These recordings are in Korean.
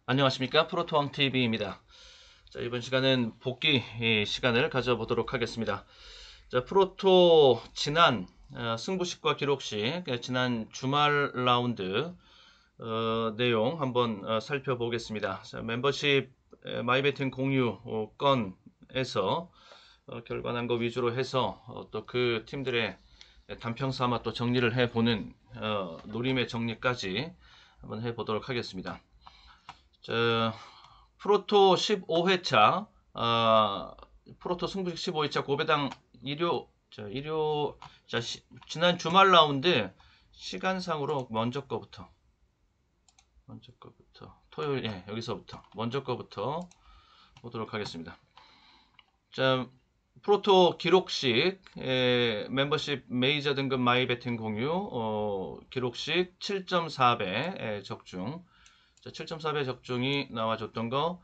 안녕하십니까, 프로토왕TV입니다. 자, 이번 시간은 복귀 시간을 가져보도록 하겠습니다. 자, 프로토 지난 승부식과 기록식, 지난 주말 라운드 내용 한번 살펴보겠습니다. 자, 멤버십 마이베팅 공유 건에서 결과난 거 위주로 해서 또 그 팀들의 단평 삼아 또 정리를 해보는 노림의 정리까지 한번 해보도록 하겠습니다. 자, 프로토 15회차, 프로토 승부식 15회차 고배당 지난 주말 라운드 시간상으로 먼저 거부터, 토요일, 여기서부터, 먼저 거부터 보도록 하겠습니다. 자, 프로토 기록식, 멤버십 메이저 등급 마이베팅 공유, 기록식 7.4배 적중. 7.4배 적중이 나와줬던 거.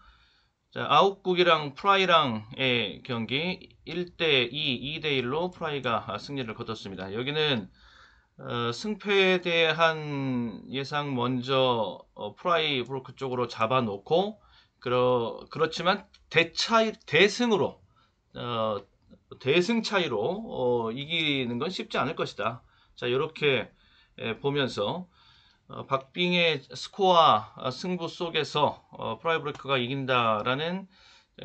자, 아웃국이랑 프라이랑의 경기 1대2, 2대1로 프라이가 승리를 거뒀습니다. 여기는 승패에 대한 예상 먼저 프라이 브로크 쪽으로 잡아놓고 그렇지만 대승으로 대승 차이로 이기는 건 쉽지 않을 것이다. 자, 이렇게 보면서 박빙의 스코어 승부 속에서 프라이브레이크가 이긴다라는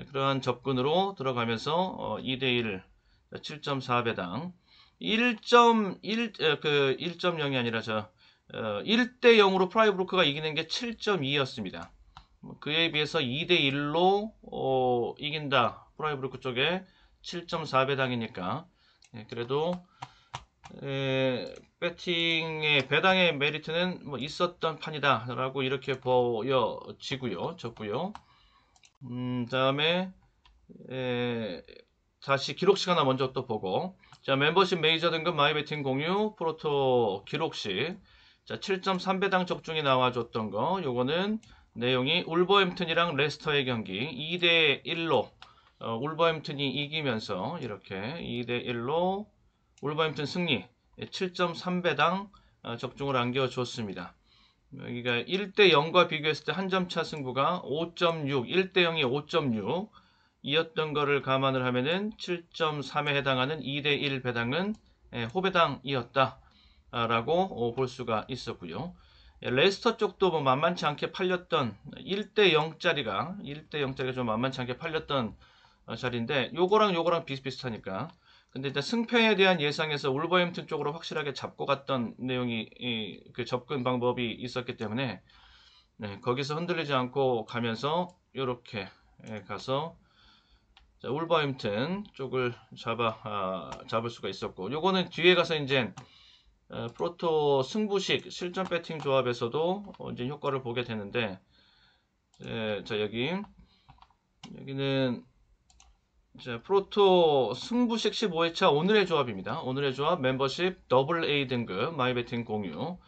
그러한 접근으로 들어가면서 2대1 7.4배당 1.0이 아니라 1대0으로 프라이브레이크가 이기는 게 7.2였습니다. 그에 비해서 2대1로 이긴다. 프라이브레이크 쪽에 7.4배당이니까 그래도 배팅의 배당의 메리트는 뭐 있었던 판이다 라고 이렇게 보여지고요. 졌고요. 다음에 다시 기록식 하나 먼저 또 보고, 자, 멤버십 메이저 등급 마이베팅 공유 프로토 기록식, 자, 7.3배당 적중이 나와줬던 거. 요거는 내용이 울버햄튼이랑 레스터의 경기 2대1로 울버햄튼이 이기면서 이렇게 2대1로 울버햄튼 승리 7.3배당 적중을 안겨줬습니다. 여기가 1대0과 비교했을 때 한 점 차 승부가 5.6, 1대0이 5.6 이었던 거를 감안을 하면은 7.3에 해당하는 2대1 배당은 호배당이었다 라고 볼 수가 있었고요. 레스터 쪽도 뭐 만만치 않게 팔렸던 1대0짜리가 좀 만만치 않게 팔렸던 자리인데 요거랑 비슷비슷하니까. 근데 일단 승패에 대한 예상에서 울버햄튼 쪽으로 확실하게 잡고 갔던 내용이 그 접근 방법이 있었기 때문에 거기서 흔들리지 않고 가면서 이렇게 가서 울버햄튼 쪽을 잡을 수가 있었고, 요거는 뒤에 가서 이제 프로토 승부식 실전 배팅 조합에서도 이제 효과를 보게 되는데, 자, 여기는 자, 프로토 승부식 15회차 오늘의 조합입니다. 오늘의 조합 멤버십 AA 등급 마이베팅 공유.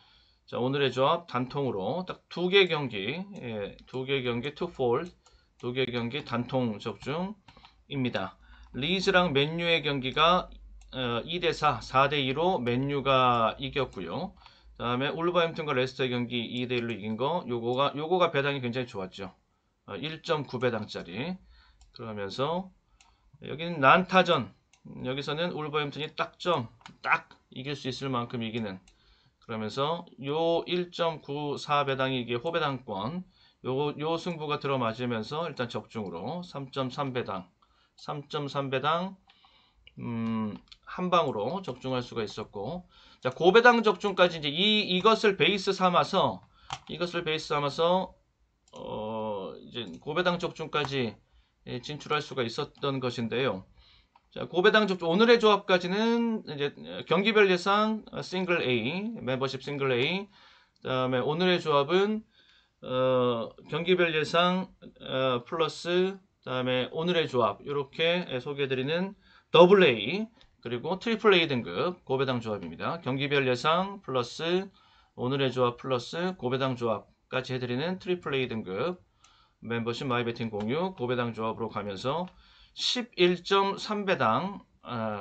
자, 오늘의 조합 단통으로 딱 두 개 경기, 투폴, 두 개 경기 단통 적중입니다. 리즈랑 맨유의 경기가 2대4, 4대2로 맨유가 이겼고요. 다음에 울버햄튼과 레스터의 경기 2대1로 이긴 거, 요거가 배당이 굉장히 좋았죠. 1.9배당짜리. 그러면서 여기는 난타전. 여기서는 울버햄튼이 딱 이길 수 있을 만큼 이기는. 그러면서 요 1.94배당이 이게 호배당권. 요 승부가 들어맞으면서 일단 적중으로 3.3배당. 한 방으로 적중할 수가 있었고. 자, 고배당 적중까지 이제 이것을 베이스 삼아서 이제 고배당 적중까지 진출할 수가 있었던 것인데요. 자, 고배당 적중 오늘의 조합까지는 이제 경기별 예상 싱글 A, 멤버십 싱글 A. 그다음에 오늘의 조합은 경기별 예상 플러스 그다음에 오늘의 조합 이렇게 소개해드리는 더블 A 그리고 트리플 A 등급 고배당 조합입니다. 경기별 예상 플러스 오늘의 조합 플러스 고배당 조합까지 해드리는 트리플 A 등급 멤버십 마이베팅 공유 고배당 조합으로 가면서 11.3배당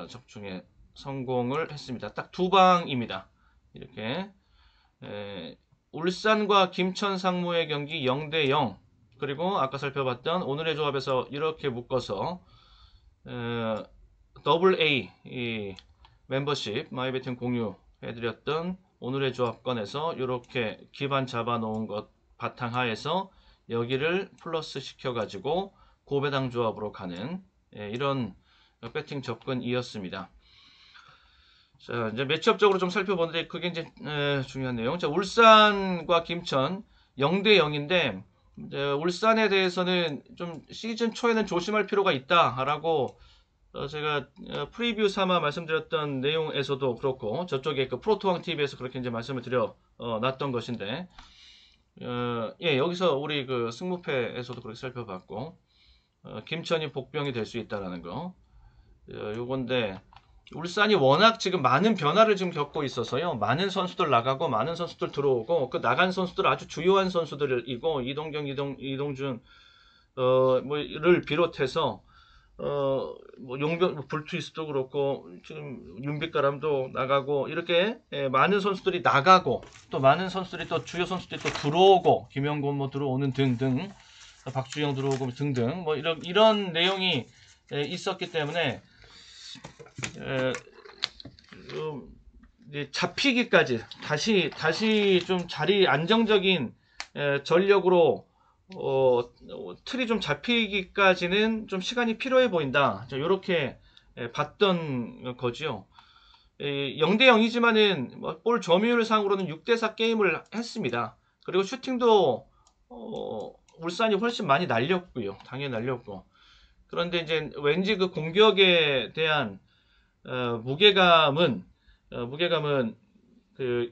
적중에 성공을 했습니다. 딱 두 방입니다. 이렇게 울산과 김천 상무의 경기 0대0 그리고 아까 살펴봤던 오늘의 조합에서 이렇게 묶어서 더블 A 이 멤버십 마이베팅 공유해드렸던 오늘의 조합권에서 이렇게 기반 잡아 놓은 것 바탕하에서 여기를 플러스 시켜 가지고 고배당 조합으로 가는 이런 배팅 접근이었습니다. 자, 이제 매치업적으로 좀 살펴보는데 그게 이제 중요한 내용. 자, 울산과 김천 0대 0인데 울산에 대해서는 좀 시즌 초에는 조심할 필요가 있다라고 제가 프리뷰 삼아 말씀드렸던 내용에서도 그렇고 저쪽에 그 프로토왕 TV에서 그렇게 이제 말씀을 드려 놨던 것인데 예, 여기서 우리 그 승무패에서도 그렇게 살펴봤고 김천이 복병이 될 수 있다라는 거 요건데 울산이 워낙 지금 많은 변화를 지금 겪고 있어서요. 많은 선수들 나가고 많은 선수들 들어오고 그 나간 선수들 아주 주요한 선수들이고 이동경, 이동준 뭐를 비롯해서 뭐 용병 불투이스도 그렇고 지금 윤빛가람도 나가고 이렇게 많은 선수들이 나가고 또 많은 선수들이 또 주요 선수들이 또 들어오고 김영곤 뭐 들어오는 등등 박주영 들어오고 등등 뭐 이런 내용이 있었기 때문에 이제 잡히기까지 다시 좀 자리 안정적인 전력으로 틀이 좀 잡히기까지는 좀 시간이 필요해 보인다. 이렇게 봤던 거지요. 0대 0이지만은 볼 점유율 상으로는 6대 4 게임을 했습니다. 그리고 슈팅도 울산이 훨씬 많이 날렸고요. 당연히 날렸고. 그런데 이제 왠지 그 공격에 대한 무게감은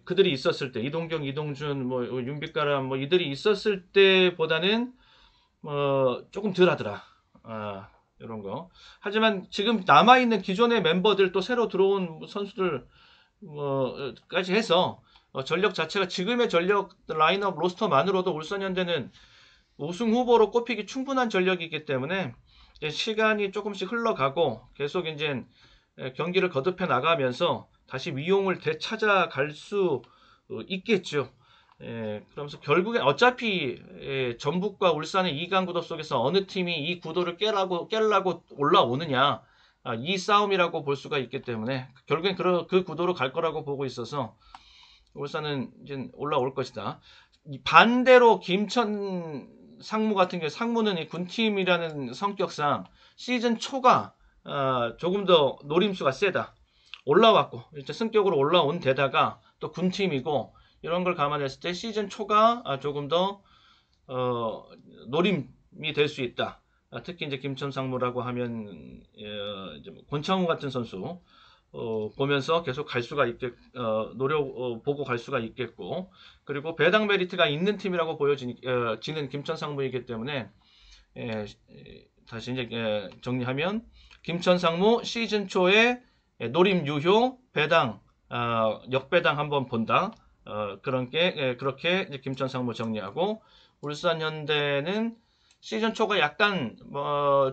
그들이 있었을 때 이동경, 이동준, 뭐 윤빛가람 뭐 이들이 있었을 때보다는 조금 덜하더라. 이런 거. 하지만 지금 남아 있는 기존의 멤버들 또 새로 들어온 선수들 까지 해서 전력 자체가 지금의 전력 라인업 로스터만으로도 울산현대는 우승 후보로 꼽히기 충분한 전력이기 때문에 시간이 조금씩 흘러가고 계속 이제 경기를 거듭해 나가면서 다시 위용을 되찾아갈 수 있겠죠. 그러면서 결국엔 어차피 전북과 울산의 2강 구도 속에서 어느 팀이 이 구도를 깨려고 올라오느냐 이 싸움이라고 볼 수가 있기 때문에 결국엔 그 구도로 갈 거라고 보고 있어서 울산은 이제 올라올 것이다. 반대로 김천 상무 같은 경우 상무는 이 군팀이라는 성격상 시즌 초가 조금 더 노림수가 세다. 올라왔고 이제 승격으로 올라온 데다가 또 군팀이고 이런 걸 감안했을 때 시즌 초가 조금 더 노림이 될 수 있다. 특히 이제 김천 상무라고 하면 이제 권창우 같은 선수 보면서 계속 갈 수가 보고 갈 수가 있겠고 그리고 배당 메리트가 있는 팀이라고 보여지는 김천 상무이기 때문에 다시 이제 정리하면 김천 상무 시즌 초에 노림 유효 배당 역배당 한번 본다. 그렇게 이제 김천 상무 정리하고 울산 현대는 시즌 초가 약간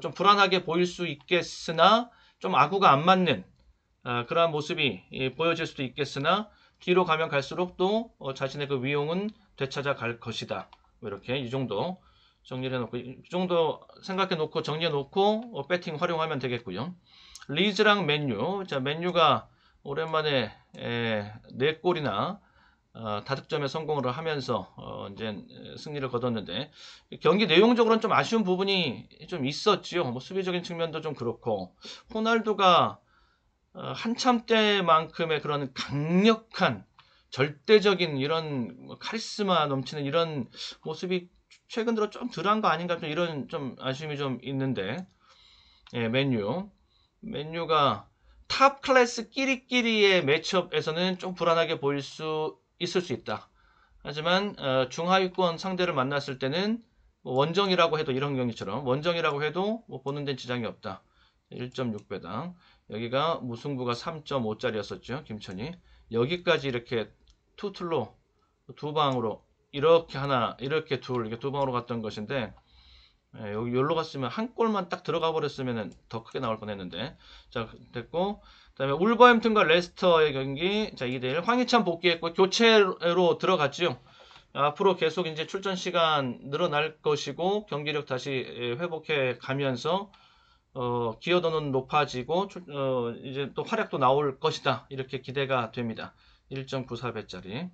좀 불안하게 보일 수 있겠으나 좀 아구가 안 맞는 그러한 모습이 보여질 수도 있겠으나 뒤로 가면 갈수록 또 자신의 그 위용은 되찾아 갈 것이다. 이렇게 이 정도 정리를 해놓고 이 정도 생각해 놓고 정리해 놓고 배팅 활용하면 되겠고요. 리즈랑 맨유. 자, 맨유가 오랜만에 4골이나 다득점에 성공을 하면서 이제 승리를 거뒀는데 경기 내용적으로는 좀 아쉬운 부분이 좀 있었지요. 뭐 수비적인 측면도 좀 그렇고 호날두가 한참 때만큼의 그런 강력한 절대적인 이런 카리스마 넘치는 이런 모습이 최근 들어 좀 덜한 거 아닌가 좀 이런 좀 아쉬움이 좀 있는데 맨유가 탑 클래스 끼리끼리의 매치업에서는 좀 불안하게 보일 수 있을 수 있다. 하지만 중하위권 상대를 만났을 때는 뭐 원정이라고 해도 이런 경기처럼 원정이라고 해도 뭐 보는 데는 지장이 없다. 1.6배당. 여기가 무승부가 3.5짜리였었죠. 김천이. 여기까지 이렇게 투툴로 두 방으로 이렇게 하나 이렇게 이렇게 두 방으로 갔던 것인데 여기 여기로 갔으면 한 골만 딱 들어가 버렸으면 더 크게 나올 뻔했는데 자 됐고 그다음에 울버햄튼과 레스터의 경기 자 2대1 황희찬 복귀했고 교체로 들어갔죠. 앞으로 계속 이제 출전 시간 늘어날 것이고 경기력 다시 회복해 가면서 기여도는 높아지고 이제 또 활약도 나올 것이다. 이렇게 기대가 됩니다. 1.94배짜리.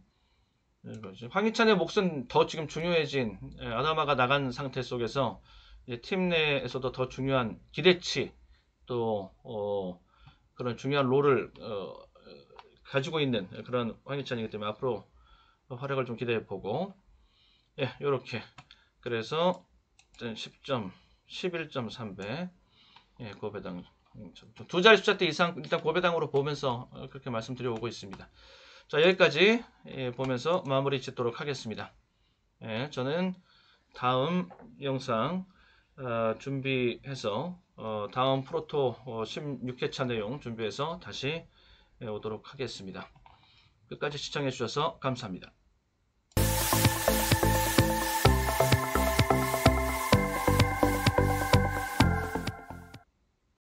황희찬의 몫은 더 지금 중요해진 아다마가 나간 상태 속에서 팀 내에서도 더 중요한 기대치 또 그런 중요한 롤을 가지고 있는 그런 황희찬이기 때문에 앞으로 활약을 좀 기대해 보고 예, 요렇게 그래서 10점 11.3배 예, 고배당 두 자리 숫자대 이상 일단 고배당으로 보면서 그렇게 말씀드려 오고 있습니다. 자, 여기까지 보면서 마무리 짓도록 하겠습니다. 예, 저는 다음 영상 준비해서 다음 프로토 16회차 내용 준비해서 다시 오도록 하겠습니다. 끝까지 시청해 주셔서 감사합니다.